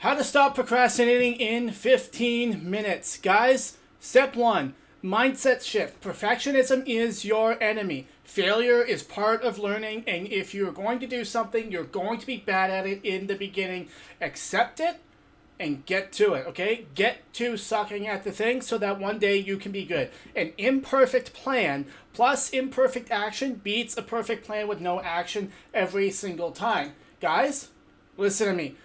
How to stop procrastinating in 15 minutes. Guys, step one, mindset shift. Perfectionism is your enemy. Failure is part of learning, and if you're going to do something, you're going to be bad at it in the beginning. Accept it and get to it, okay? Get to sucking at the thing so that one day you can be good. An imperfect plan plus imperfect action beats a perfect plan with no action every single time. Guys, listen to me.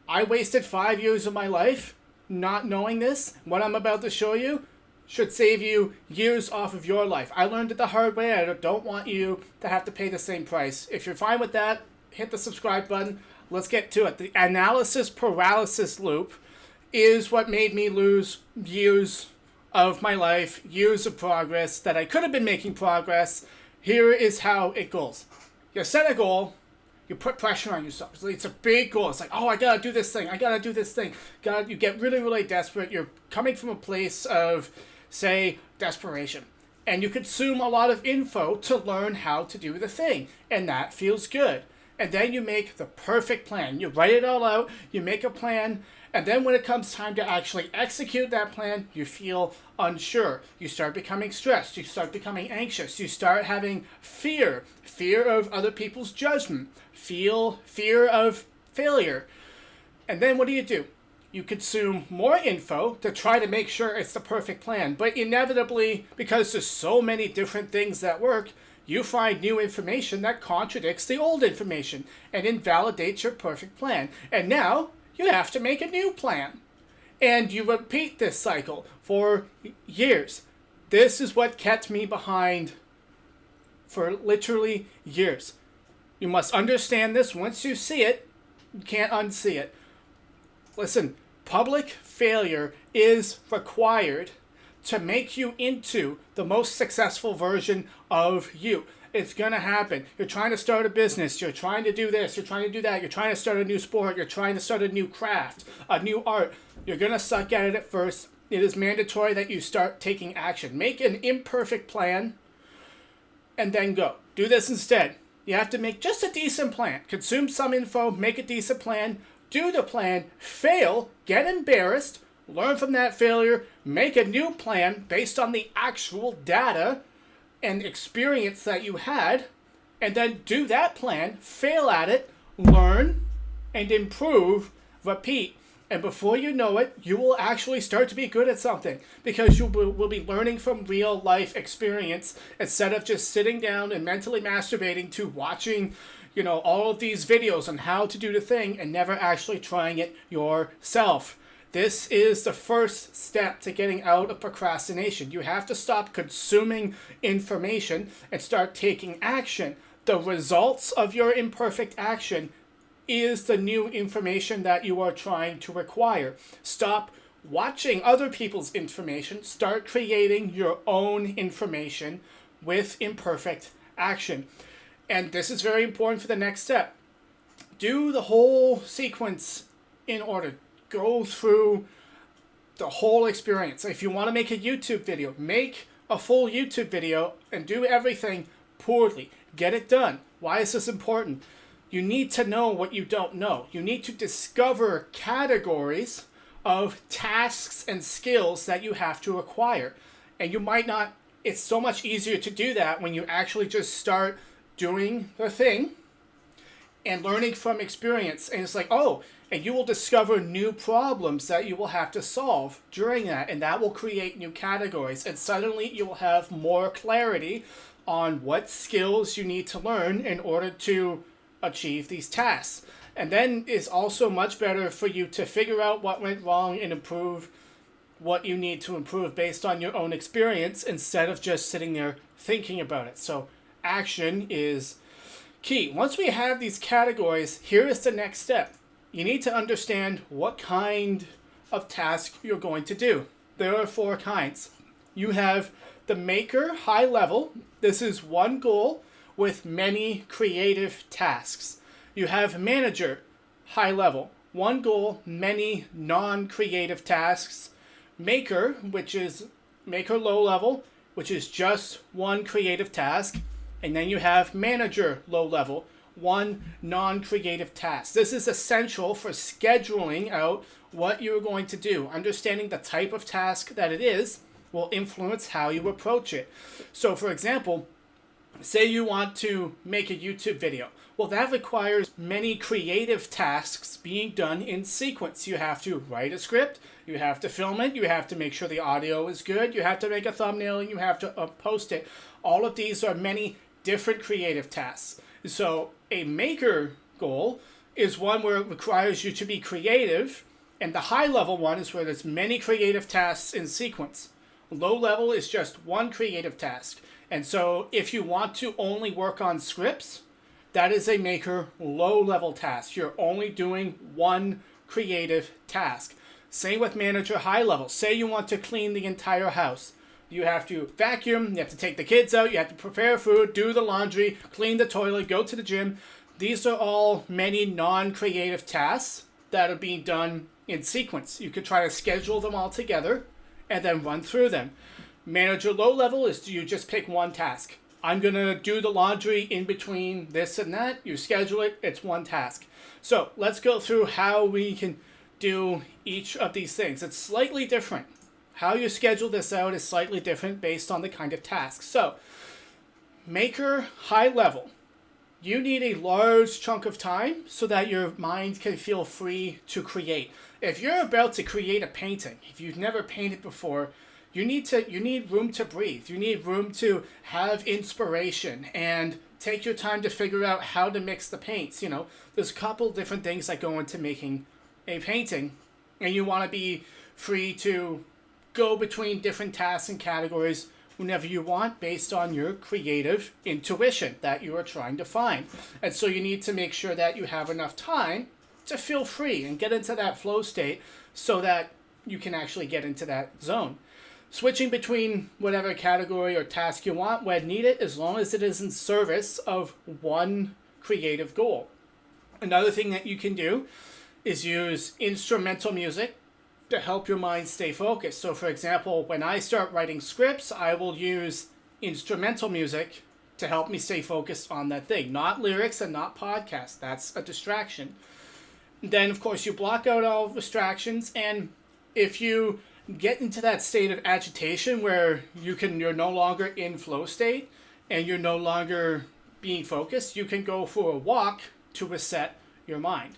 I wasted 5 years of my life not knowing this. What I'm about to show you should save you years off of your life. I learned it the hard way. I don't want you to have to pay the same price. If you're fine with that, hit the subscribe button. Let's get to it. The analysis paralysis loop is what made me lose years of my life, years of progress that I could have been making progress. Here is how it goes. You set a goal. You put pressure on yourself. It's a big goal. It's like, oh, I gotta do this thing. I gotta do this thing. You get really, really desperate. You're coming from a place of, say, desperation. And you consume a lot of info to learn how to do the thing. And that feels good. And then you make the perfect plan. You write it all out. You make a plan. And then when it comes time to actually execute that plan, you feel unsure. You start becoming stressed. You start becoming anxious. You start having fear. Fear of other people's judgment. Fear of failure. And then what do? You consume more info to try to make sure it's the perfect plan. But inevitably, because there's so many different things that work, you find new information that contradicts the old information and invalidates your perfect plan. And now you have to make a new plan. And you repeat this cycle for years. This is what kept me behind for literally years. You must understand this. Once you see it, you can't unsee it. Listen, public failure is required to make you into the most successful version of you. It's going to happen. You're trying to start a business. You're trying to do this. You're trying to do that. You're trying to start a new sport. You're trying to start a new craft, a new art. You're going to suck at it at first. It is mandatory that you start taking action. Make an imperfect plan and then go. Do this instead. You have to make just a decent plan. Consume some info. Make a decent plan. Do the plan. Fail. Get embarrassed. Learn from that failure. Make a new plan based on the actual data and experience that you had, and then do that plan, fail at it, learn, and improve, repeat. And before you know it, you will actually start to be good at something because you will be learning from real life experience instead of just sitting down and mentally masturbating to watching, all of these videos on how to do the thing and never actually trying it yourself. This is the first step to getting out of procrastination. You have to stop consuming information and start taking action. The results of your imperfect action is the new information that you are trying to acquire. Stop watching other people's information. Start creating your own information with imperfect action. And this is very important for the next step. Do the whole sequence in order. Go through the whole experience. If you want to make a YouTube video, make a full YouTube video and do everything poorly. Get it done. Why is this important? You need to know what you don't know. You need to discover categories of tasks and skills that you have to acquire. And you might not, it's so much easier to do that when you actually just start doing the thing and learning from experience. And it's like, and you will discover new problems that you will have to solve during that. And that will create new categories. And suddenly you will have more clarity on what skills you need to learn in order to achieve these tasks. And then it's also much better for you to figure out what went wrong and improve what you need to improve based on your own experience instead of just sitting there thinking about it. So action is key. Once we have these categories, here is the next step. You need to understand what kind of task you're going to do. There are 4 kinds. You have the maker, high level. This is one goal with many creative tasks. You have manager, high level. One goal, many non-creative tasks. Maker, which is maker low level, which is just one creative task. And then you have manager low level, one non-creative task. This is essential for scheduling out what you're going to do. Understanding the type of task that it is will influence how you approach it. So for example, say you want to make a YouTube video. Well, that requires many creative tasks being done in sequence. You have to write a script, you have to film it, you have to make sure the audio is good, you have to make a thumbnail, and you have to post it. All of these are many different creative tasks. So a maker goal is one where it requires you to be creative, and the high level one is where there's many creative tasks in sequence. Low level is just one creative task. And so if you want to only work on scripts, that is a maker low level task. You're only doing one creative task. Same with manager high level. Say you want to clean the entire house. You have to vacuum, you have to take the kids out, you have to prepare food, do the laundry, clean the toilet, go to the gym. These are all many non-creative tasks that are being done in sequence. You could try to schedule them all together and then run through them. Manager low level is you just pick one task. I'm going to do the laundry in between this and that. You schedule it. It's one task. So let's go through how we can do each of these things. It's slightly different. How you schedule this out is slightly different based on the kind of task. So maker high level. You need a large chunk of time so that your mind can feel free to create. If you're about to create a painting, if you've never painted before, you need room to breathe. You need room to have inspiration and take your time to figure out how to mix the paints. You know, there's a couple different things that go into making a painting, and you want to be free to go between different tasks and categories whenever you want based on your creative intuition that you are trying to find. And so you need to make sure that you have enough time to feel free and get into that flow state so that you can actually get into that zone. Switching between whatever category or task you want when needed, as long as it is in service of one creative goal. Another thing that you can do is use instrumental music to help your mind stay focused. So for example, when I start writing scripts, I will use instrumental music to help me stay focused on that thing. Not lyrics and not podcasts. That's a distraction. Then of course you block out all distractions, and if you get into that state of agitation where you're no longer in flow state and you're no longer being focused, you can go for a walk to reset your mind.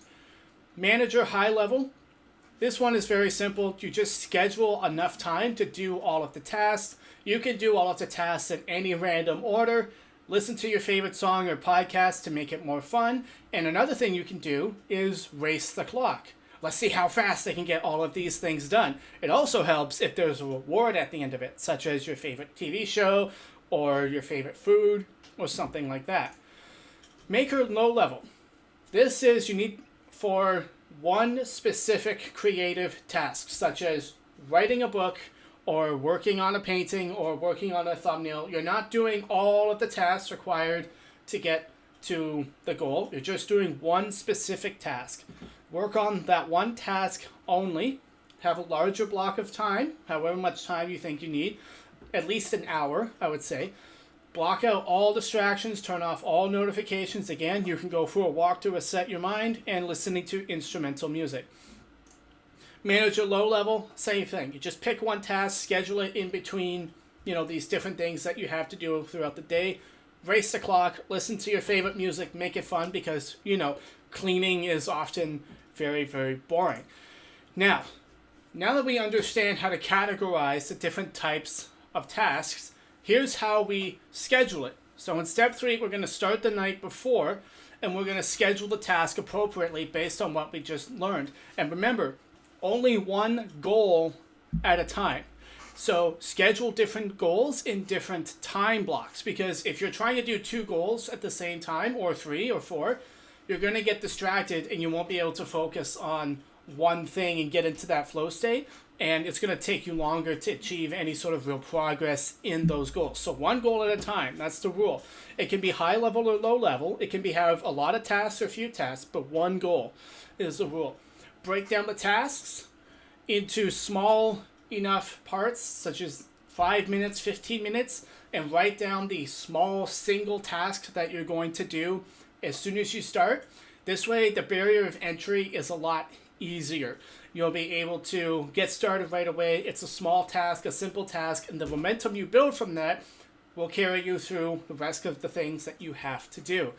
Manager high level. This one is very simple. You just schedule enough time to do all of the tasks. You can do all of the tasks in any random order. Listen to your favorite song or podcast to make it more fun. And another thing you can do is race the clock. Let's see how fast they can get all of these things done. It also helps if there's a reward at the end of it, such as your favorite TV show or your favorite food or something like that. Maker low level. This is you need for one specific creative task, such as writing a book or working on a painting or working on a thumbnail. You're not doing all of the tasks required to get to the goal. You're just doing one specific task. Work on that one task only. Have a larger block of time, however much time you think you need. At least an hour, I would say. Block out all distractions, turn off all notifications. Again, you can go for a walk to reset your mind and listening to instrumental music. Manager low level, same thing. You just pick one task, schedule it in between, these different things that you have to do throughout the day. Race the clock, listen to your favorite music, make it fun because, cleaning is often very, very boring. Now that we understand how to categorize the different types of tasks, here's how we schedule it. So in step 3, we're going to start the night before, and we're going to schedule the task appropriately based on what we just learned. And remember, only one goal at a time. So schedule different goals in different time blocks, because if you're trying to do 2 goals at the same time, or 3 or 4, you're going to get distracted and you won't be able to focus on one thing and get into that flow state. And it's going to take you longer to achieve any sort of real progress in those goals. So one goal at a time, that's the rule. It can be high level or low level. It can have a lot of tasks or few tasks, but one goal is the rule. Break down the tasks into small enough parts, such as 5 minutes, 15 minutes, and write down the small single task that you're going to do as soon as you start. This way, the barrier of entry is a lot easier. You'll be able to get started right away. It's a small task, a simple task, and the momentum you build from that will carry you through the rest of the things that you have to do.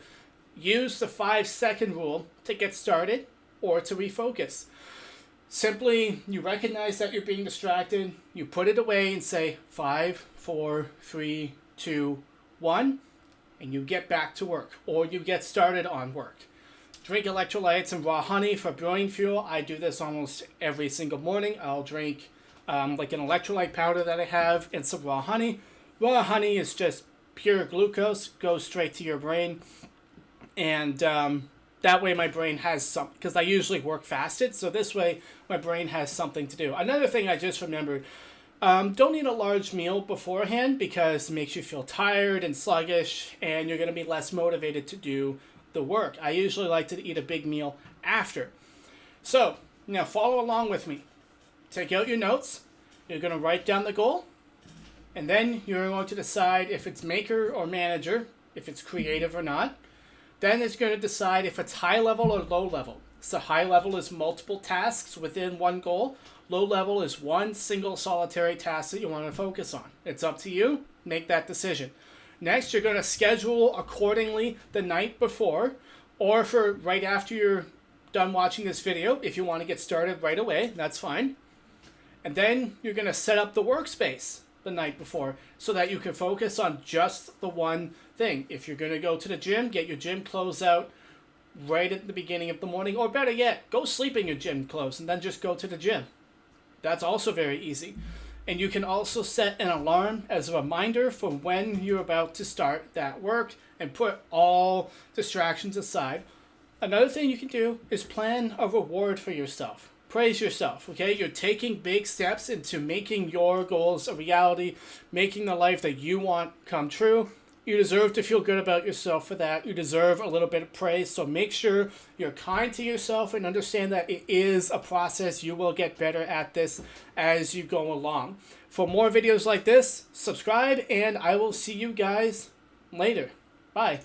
Use the 5-second rule to get started or to refocus. Simply, you recognize that you're being distracted, you put it away and say 5, 4, 3, 2, 1, and you get back to work, or you get started on work. Drink electrolytes and raw honey for brain fuel. I do this almost every single morning. I'll drink like an electrolyte powder that I have and some raw honey. Raw honey is just pure glucose, goes straight to your brain. And that way my brain has something, because I usually work fasted, so this way my brain has something to do. Another thing I just remembered, don't eat a large meal beforehand because it makes you feel tired and sluggish, and you're going to be less motivated to do the work. I usually like to eat a big meal after. So, now follow along with me. Take out your notes. You're going to write down the goal, and then you're going to decide if it's maker or manager, if it's creative or not. Then it's going to decide if it's high level or low level. So high level is multiple tasks within one goal. Low level is one single solitary task that you want to focus on. It's up to you. Make that decision. Next, you're going to schedule accordingly the night before, or for right after you're done watching this video. If you want to get started right away, that's fine. And then you're going to set up the workspace the night before so that you can focus on just the one thing. If you're going to go to the gym, get your gym clothes out right at the beginning of the morning, or better yet, go sleep in your gym clothes and then just go to the gym. That's also very easy. And you can also set an alarm as a reminder for when you're about to start that work and put all distractions aside. Another thing you can do is plan a reward for yourself. Praise yourself, okay? You're taking big steps into making your goals a reality, making the life that you want come true. You deserve to feel good about yourself for that. You deserve a little bit of praise. So make sure you're kind to yourself and understand that it is a process. You will get better at this as you go along. For more videos like this, subscribe, and I will see you guys later. Bye.